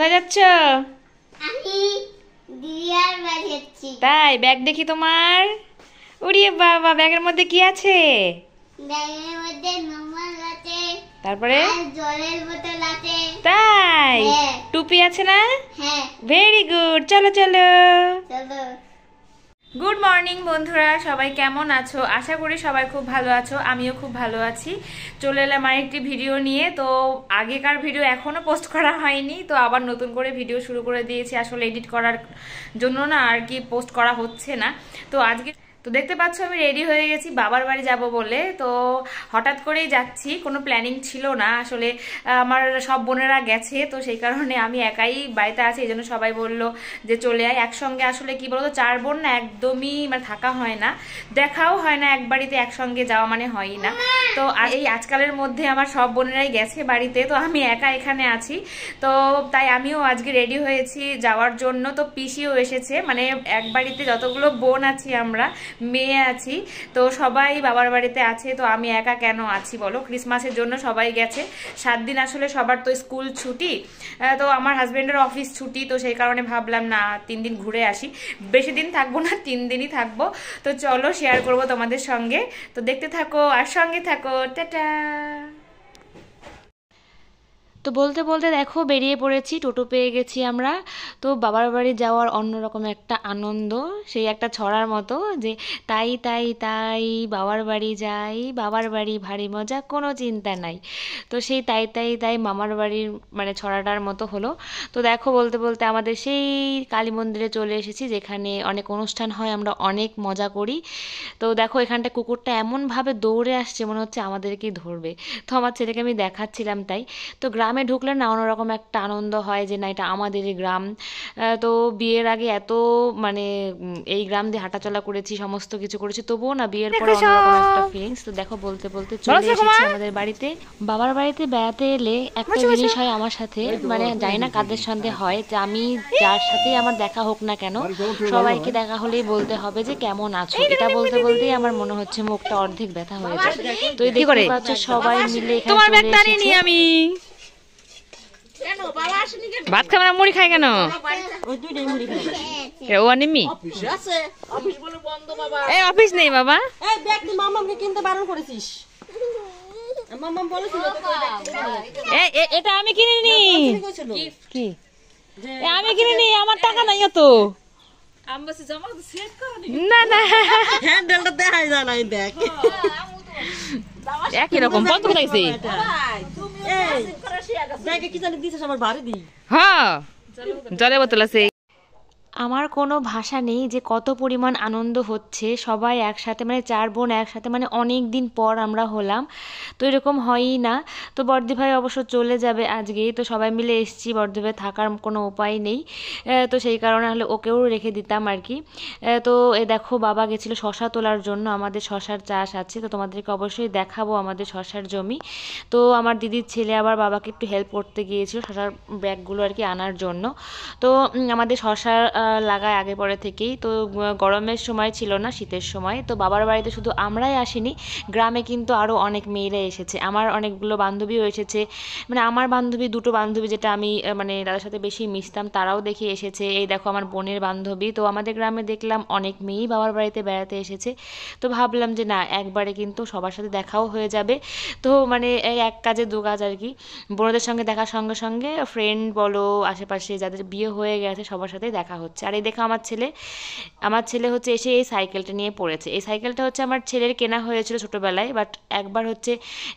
কোথায় যাচ্ছ? আমি দিয়ার বাড়ি যাচ্ছি। তাই? ব্যাগ দেখি তোমার। ওরে বাবা, ব্যাগের মধ্যে কি আছে? ব্যাগের মধ্যে নরমাল আছে, তারপরে আর জলের বোতল আছে। তাই? হ্যাঁ। টুপি আছে না? হ্যাঁ, ভেরি গুড, চলো চলো। চলো। গুড মর্নিং বন্ধুরা, সবাই কেমন আছো? আশা করি সবাই খুব ভালো আছো, আমিও খুব ভালো আছি। চলে এলাম আরেকটি ভিডিও নিয়ে। তো আগেকার ভিডিও এখনো পোস্ট করা হয়নি, তো আবার নতুন করে ভিডিও শুরু করে দিয়েছি। আসলে এডিট করার জন্য না আর কি পোস্ট করা হচ্ছে না। তো আজকে তো দেখতে পাচ্ছ আমি রেডি হয়ে গেছি বাবার বাড়ি যাব বলে। তো হঠাৎ করেই যাচ্ছি, কোনো প্ল্যানিং ছিল না আসলে। আমার সব বোনেরা গেছে, তো সেই কারণে আমি একাই বাড়িতে আছি। এই জন্য সবাই বললো যে চলে আয় একসঙ্গে। আসলে কি বলতো, 4 বোন না একদমই মানে থাকা হয় না, দেখাও হয় না, এক বাড়িতে একসঙ্গে যাওয়া মানে হয়ই না। তো এই আজকালের মধ্যে আমার সব বোনেরাই গেছে বাড়িতে, তো আমি একা এখানে আছি। তো তাই আমিও আজকে রেডি হয়েছি যাওয়ার জন্য। তো পিসিও এসেছে, মানে এক বাড়িতে যতগুলো বোন আছি আমরা, মেয়ে আছি, তো সবাই বাবার বাড়িতে আছে। তো আমি একা কেন আছি বলো? ক্রিসমাসের জন্য সবাই গেছে। 7 দিন আসলে সবার তো স্কুল ছুটি, তো আমার হাজবেন্ডের অফিস ছুটি, তো সেই কারণে ভাবলাম না 3 দিন ঘুরে আসি। বেশি দিন থাকবো না, 3 দিনই থাকবো। তো চলো শেয়ার করবো তোমাদের সঙ্গে। তো দেখতে থাকো আর সঙ্গে থাকো। টাটা। তো বলতে বলতে দেখো বেরিয়ে পড়েছি, টোটো পেয়ে গেছি আমরা। তো বাবার বাড়ি যাওয়ার অন্যরকম একটা আনন্দ, সেই একটা ছড়ার মতো যে তাই তাই তাই বাবার বাড়ি যাই, বাবার বাড়ি ভারী মজা, কোনো চিন্তা নাই। তো সেই তাই তাই তাই মামার বাড়ির মানে ছড়াটার মতো হলো। তো দেখো বলতে বলতে আমাদের সেই কালী মন্দিরে চলে এসেছি, যেখানে অনেক অনুষ্ঠান হয়, আমরা অনেক মজা করি। তো দেখো এখানটা কুকুরটা এমনভাবে দৌড়ে আসছে মনে হচ্ছে আমাদেরকেই ধরবে। তো আমার ছেলেকে আমি দেখাচ্ছিলাম তাই। তো গ্রামে ঢুকলে না অন্যরকম একটা আনন্দ হয় যে না এটা আমাদেরই গ্রাম। তো বিয়ের আগে এত মানে এই গ্রাম দিয়ে হাঁটাচলা করেছি, সমস্ত কিছু করেছি, তবুও না বিয়ের পরে অন্যরকম একটা ফিলিংস। তো দেখো বলতে বলতে চলে এসেছি আমাদের বাড়িতে। বাবার বাড়িতে বেড়াতে এলে একটা জিনিস হয় আমার সাথে, মানে জানি না কাদের সঙ্গে হয়, যে আমি যার সাথেই আমার দেখা হোক না কেন, সবাইকে দেখা হলেই বলতে হবে যে কেমন আছো। এটা বলতে বলতেই আমার মনে হচ্ছে মুখটা অর্ধেক ব্যথা হয়ে যায়। তো এই দেখতে পাচ্ছ সবাই মিলে এখানে চলে এসেছে। আমি ভাত খাবে না, মুড়ি খায় কেন? ও অনিমি এই অফিস নেই বাবা। এটা আমি কিনিনি, কি আমি কিনিনি, আমার টাকা নাই তো। না না হ্যান্ডেলটা দেখাই যায় না, দেখ একই রকম কত লাগছে। হ্যাঁ জলের বোতল আছে। আমার কোনো ভাষা নেই যে কত পরিমাণ আনন্দ হচ্ছে। সবাই একসাথে মানে 4 বোন একসাথে, মানে অনেক দিন পর আমরা হলাম, তো এরকম হয়ই না। তো বর্দি ভাই অবশ্য চলে যাবে আজকেই, তো সবাই মিলে এসেছি, বর্দি ভাই থাকার কোনো উপায় নেই, তো সেই কারণে হলে ওকেও রেখে দিতাম আর কি। তো এ দেখো বাবা গেছিলো শশা তোলার জন্য, আমাদের শশার চাষ আছে, তো তোমাদেরকে অবশ্যই দেখাবো আমাদের শশার জমি। তো আমার দিদির ছেলে আবার বাবাকে একটু হেল্প করতে গিয়েছিল শশার ব্যাগগুলো আর কি আনার জন্য। তো আমাদের শশার লাগায় আগে পরে থেকেই। তো গরমের সময় ছিল না, শীতের সময়। তো বাবার বাড়িতে শুধু আমরাই আসিনি, গ্রামে কিন্তু আরও অনেক মেয়েরা এসেছে, আমার অনেকগুলো বান্ধবীও এসেছে। মানে আমার বান্ধবী, 2টো বান্ধবী যেটা আমি মানে তাদের সাথে বেশি মিশতাম, তারাও দেখি এসেছে। এই দেখো আমার বোনের বান্ধবী। তো আমাদের গ্রামে দেখলাম অনেক মেয়েই বাবার বাড়িতে বেড়াতে এসেছে। তো ভাবলাম যে না একবারে কিন্তু সবার সাথে দেখাও হয়ে যাবে। তো মানে এই এক কাজে 2 কাজ আর কি। বোনদের সঙ্গে দেখার সঙ্গে সঙ্গে ফ্রেন্ড বলো, আশেপাশে যাদের বিয়ে হয়ে গেছে সবার সাথেই দেখা হচ্ছে। আর এই দেখো আমার ছেলে হচ্ছে এসে এই সাইকেলটা নিয়ে পড়েছে। এই সাইকেলটা হচ্ছে আমার ছেলের কেনা হয়েছিল ছোটোবেলায়, বাট একবার হচ্ছে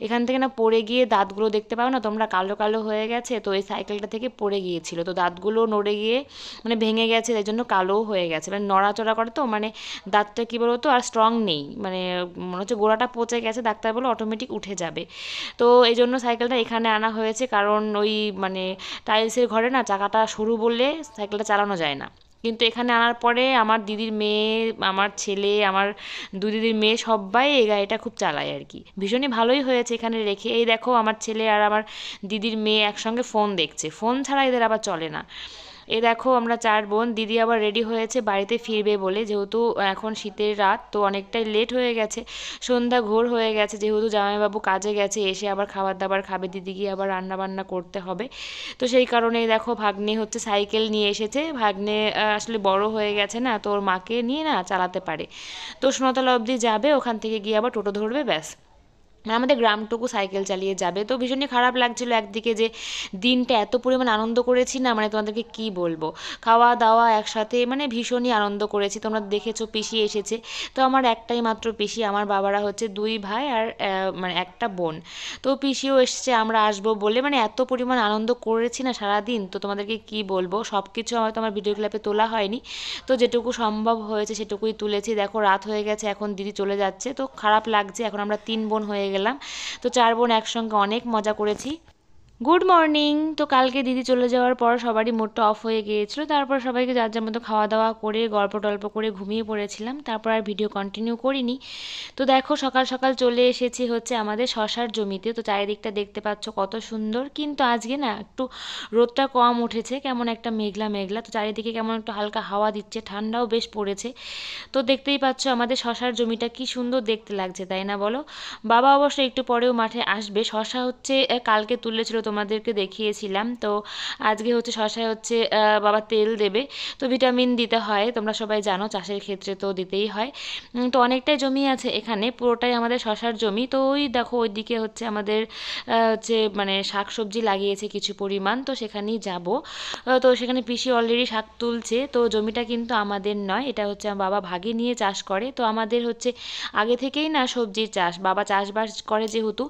এখান থেকে না পড়ে গিয়ে দাঁতগুলো দেখতে পাও না তোমরা, কালো কালো হয়ে গেছে। তো এই সাইকেলটা থেকে পড়ে গিয়েছিল, তো দাঁতগুলো নড়ে গিয়ে মানে ভেঙে গেছে, এই জন্য কালোও হয়ে গেছে। মানে নড়াচড়া করে তো, মানে দাঁতটা কী বলতো আর স্ট্রং নেই, মানে মনে হচ্ছে গোড়াটা পচে গেছে, ডাক্তার বলে অটোমেটিক উঠে যাবে। তো এই জন্য সাইকেলটা এখানে আনা হয়েছে, কারণ ওই মানে টাইলসের ঘরে না চাকাটা সরু বললে সাইকেলটা চালানো যায় না। কিন্তু এখানে আনার পরে আমার দিদির মেয়ে, আমার ছেলে, আমার 2 দিদির মেয়ে সবাই এই গাড়িটা খুব চালায় আর কি। ভীষণই ভালোই হয়েছে এখানে রেখে। এই দেখো আমার ছেলে আর আমার দিদির মেয়ে একসঙ্গে ফোন দেখছে, ফোন ছাড়া এদের আবার চলে না। এই দেখো আমরা 4 বোন, দিদি আবার রেডি হয়েছে বাড়িতে ফিরবে বলে, যেহেতু এখন শীতের রাত তো অনেকটাই লেট হয়ে গেছে, সন্ধ্যা ঘোর হয়ে গেছে, যেহেতু জামাইবাবু কাজে গেছে, এসে আবার খাবার দাবার খাবে, দিদি গিয়ে আবার রান্না বান্না করতে হবে। তো সেই কারণেই দেখো ভাগ্নে হচ্ছে সাইকেল নিয়ে এসেছে। ভাগ্নে আসলে বড় হয়ে গেছে না, তো ওর মাকে নিয়ে না চালাতে পারে, তো সোনাতলা অবধি যাবে, ওখান থেকে গিয়ে আবার টোটো ধরবে, ব্যাস। আমাদের গ্রামটুকু সাইকেল চালিয়ে যাবে। তো ভীষণই খারাপ লাগছিল একদিকে যে দিনটা এত পরিমাণ আনন্দ করেছি না, মানে তোমাদেরকে কি বলবো, খাওয়া দাওয়া একসাথে, মানে ভীষণই আনন্দ করেছি। তোমরা দেখেছো পিসি এসেছে, তো আমার একটাই মাত্র পিসি, আমার বাবারা হচ্ছে 2 ভাই আর মানে একটা বোন, তো পিসিও এসেছে আমরা আসবো বলে, মানে এত পরিমাণ আনন্দ করেছি না সারাদিন, তো তোমাদেরকে কি বলবো, সব কিছু হয়তো আমার ভিডিও ক্লিপে তোলা হয়নি, তো যেটুকু সম্ভব হয়েছে সেটুকুই তুলেছি। দেখো রাত হয়ে গেছে, এখন দিদি চলে যাচ্ছে, তো খারাপ লাগছে। এখন আমরা 3 বোন হয়ে গেলাম, তো 4 বোন একসঙ্গে অনেক মজা করেছি। Good morning. তো কালকে দিদি চলে যাওয়ার পর সবারই মুডটা অফ হয়ে গিয়েছিল, তারপর সবাইকে যার যার মতো খাওয়া দাওয়া করে গল্প টল্প করে ঘুমিয়ে পড়েছিলাম, তারপর আর ভিডিও কন্টিনিউ করিনি। তো দেখো সকাল সকাল চলে এসেছি হচ্ছে আমাদের শশার জমিতে, তো চারিদিকটা দেখতে পাচ্ছ কত সুন্দর, কিন্তু আজকে না একটু রোদটা কম উঠেছে, কেমন একটা মেঘলা মেঘলা, তো চারিদিকে কেমন একটু হালকা হাওয়া দিচ্ছে, ঠান্ডাও বেশ পড়েছে। তো দেখতেই পাচ্ছ আমাদের শশার জমিটা কি সুন্দর দেখতে লাগছে, তাই না বলো? বাবা অবশ্য একটু পরেও মাঠে আসবে। শশা হচ্ছে কালকে তুলেছিল, তোমাদেরকে দেখিয়েছিলাম, তো আজকে হচ্ছে শশায় হচ্ছে বাবা তেল দেবে, তো ভিটামিন দিতে হয়, তোমরা সবাই জানো চাষের ক্ষেত্রে তো দিতেই হয়। তো অনেকটাই জমি আছে এখানে, পুরোটাই আমাদের শশার জমি। তো ওই দেখো ওইদিকে হচ্ছে আমাদের হচ্ছে মানে শাক সবজি লাগিয়েছে কিছু পরিমাণ, তো সেখানেই যাব। তো সেখানে পিসি অলরেডি শাক তুলছে। তো জমিটা কিন্তু আমাদের নয়, এটা হচ্ছে আমার বাবা ভাগে নিয়ে চাষ করে। তো আমাদের হচ্ছে আগে থেকেই না সবজির চাষ, বাবা চাষবাস করে যেহেতু,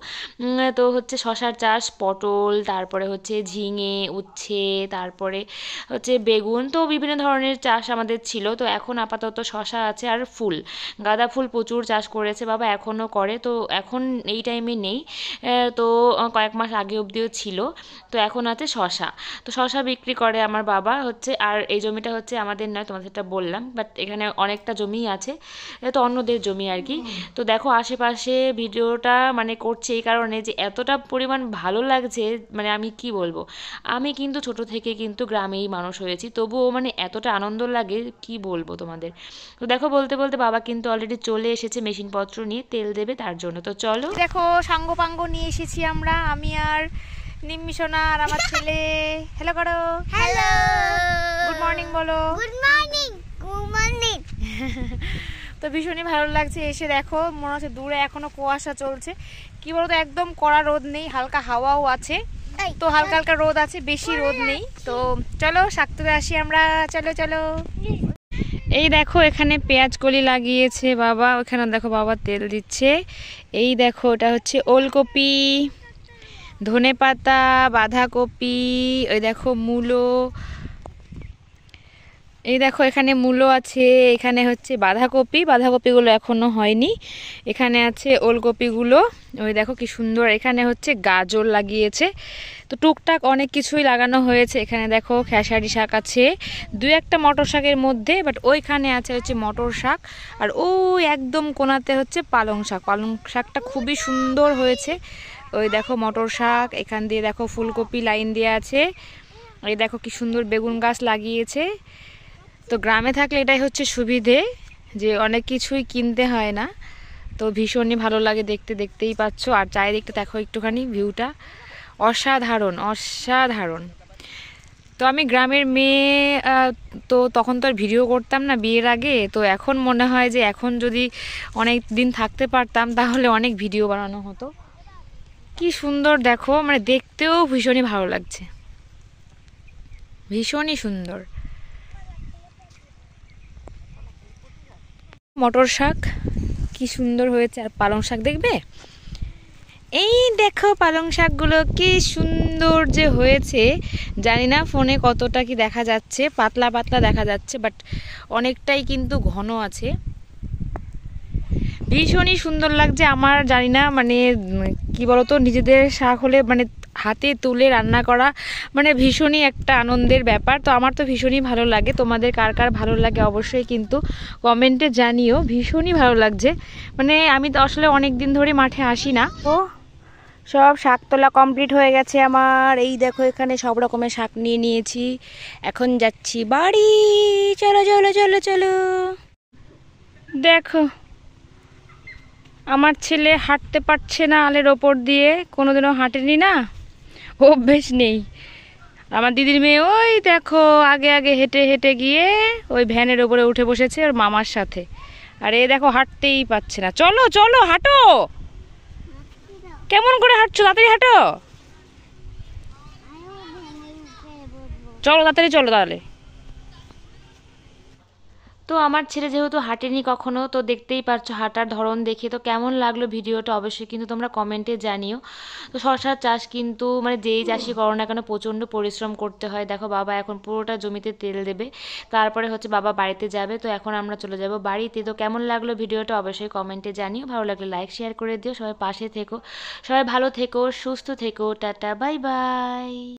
তো হচ্ছে শশার চাষ, পটল, তারপরে হচ্ছে ঝিঙে, উচ্ছে, তারপরে হচ্ছে বেগুন, তো বিভিন্ন ধরনের চাষ আমাদের ছিল। তো এখন আপাতত শশা আছে আর ফুল, গাঁদা ফুল প্রচুর চাষ করেছে বাবা, এখনও করে। তো এখন এই টাইমে নেই, তো কয়েক মাস আগে অবধিও ছিল। তো এখন আছে শশা, তো শশা বিক্রি করে আমার বাবা হচ্ছে। আর এই জমিটা হচ্ছে আমাদের নয়, তোমাদের সেটা বললাম, বাট এখানে অনেকটা জমি আছে, তো অন্যদের জমি আর কি। তো দেখো আশেপাশে ভিডিওটা মানে করছে এই কারণে যে এতটা পরিমাণ ভালো লাগছে, মানে আমি কি বলবো, আমি কিন্তু ছোট থেকে কিন্তু গ্রামেই মানুষ হয়েছি, তবুও মানে এতটা আনন্দ লাগে কি বলবো তোমাদের। তো দেখো বলতে বলতে বাবা কিন্তু অলরেডি চলে এসেছে মেশিনপত্র নিয়ে, তেল দেবে তার জন্য। তো চলো দেখো সাঙ্গ পাঙ্গ নিয়ে এসেছি আমরা, আমি আর নিম্মি সোনা আর আমার ছেলে। হ্যালো করো, হ্যালো, গুড মর্নিং বলো। Good morning, good morning. তো ভীষণই ভালো লাগছে এসে, দেখো মনে হচ্ছে দূরে এখনো কুয়াশা চলছে, কি বলতো একদম কড়া রোদ নেই, হালকা হাওয়াও আছে, তো হালকা হালকা রোদ আছে, বেশি রোদ নেই। তো চলো শাক তুলে আসি আমরা, চলো চলো। এই দেখো এখানে পেঁয়াজ কলি লাগিয়েছে বাবা, ওখানে দেখো বাবা তেল দিচ্ছে। এই দেখো ওটা হচ্ছে ওলকপি, ধনেপাতা, বাঁধাকপি, ওই দেখো মূলো, এই দেখো এখানে মূলো আছে, এখানে হচ্ছে বাঁধাকপি, বাঁধাকপিগুলো এখনো হয়নি, এখানে আছে ওলকপিগুলো, ওই দেখো কি সুন্দর। এখানে হচ্ছে গাজর লাগিয়েছে, তো টুকটাক অনেক কিছুই লাগানো হয়েছে। এখানে দেখো খেসারি শাক আছে, 2-1টা মটর শাকের মধ্যে, বাট ওইখানে আছে হচ্ছে মটর শাক, আর ওই একদম কোনাতে হচ্ছে পালং শাক, পালং শাকটা খুবই সুন্দর হয়েছে। ওই দেখো মটর শাক, এখান দিয়ে দেখো ফুলকপি লাইন দিয়ে আছে, এই দেখো কি সুন্দর বেগুন গাছ লাগিয়েছে। তো গ্রামে থাকলে এটাই হচ্ছে সুবিধে যে অনেক কিছুই কিনতে হয় না, তো ভীষণই ভালো লাগে দেখতে, দেখতেই পাচ্ছ। আর চারিদিকটা দেখো একটুখানি ভিউটা অসাধারণ অসাধারণ। তো আমি গ্রামের মেয়ে, তো তখন তো আর ভিডিও করতাম না বিয়ের আগে, তো এখন মনে হয় যে এখন যদি অনেক দিন থাকতে পারতাম তাহলে অনেক ভিডিও বানানো হতো। কি সুন্দর দেখো, মানে দেখতেও ভীষণই ভালো লাগছে, ভীষণই সুন্দর। মটর শাক কি সুন্দর হয়েছে, আর পালং শাক দেখবে, এই দেখো পালং শাকগুলো কি সুন্দর যে হয়েছে। জানি না ফোনে কতটা কি দেখা যাচ্ছে, পাতলা পাতলা দেখা যাচ্ছে, বাট অনেকটাই কিন্তু ঘন আছে, ভীষণই সুন্দর লাগছে আমার। জানি না মানে কি বলতো, নিজেদের শাক হলে মানে হাতে তুলে রান্না করা মানে ভীষণই একটা আনন্দের ব্যাপার। তো আমার তো ভীষণই ভালো লাগে, তোমাদের কার কার ভালো লাগে অবশ্যই কিন্তু কমেন্টে জানিও। ভীষণই ভালো লাগছে, মানে আমি তো আসলে অনেক দিন ধরে মাঠে আসি না, তো সব শাক তোলা কমপ্লিট হয়ে গেছে আমার। এই দেখো এখানে সব রকমের শাক নিয়ে নিয়েছি। এখন যাচ্ছি বাড়ি। চলো চলো চলো চলো। দেখো আমার ছেলে হাঁটতে পারছে না আলের ওপর দিয়ে, কোনোদিনও হাঁটেনি না, অভ্যেস নেই। আমার দিদির মেয়ে ওই দেখো আগে আগে হেঁটে হেঁটে গিয়ে ওই ভ্যানের ওপরে উঠে বসেছে ওর মামার সাথে। আর এ দেখো হাঁটতেই পারছে না। চলো চলো হাঁটো। কেমন করে হাঁটছো? তাড়াতাড়ি হাঁটো। চলো তাড়াতাড়ি চলো তাহলে। তো আমার ছেলে যেহেতু হাঁটেনি কখনো, তো দেখতেই পারছো হাঁটার ধরন দেখে। তো কেমন লাগলো ভিডিওটা অবশ্যই কিন্তু তোমরা কমেন্টে জানিও। তো শশার চাষ কিন্তু মানে যেই চাষই করো না কেন প্রচণ্ড পরিশ্রম করতে হয়। দেখো বাবা এখন পুরোটা জমিতে তেল দেবে, তারপরে হচ্ছে বাবা বাড়িতে যাবে। তো এখন আমরা চলে যাব বাড়িতে। তো কেমন লাগলো ভিডিওটা অবশ্যই কমেন্টে জানিও। ভালো লাগলে লাইক শেয়ার করে দিও। সবাই পাশে থেকো, সবাই ভালো থেকো, সুস্থ থেকো। Tata bye bye.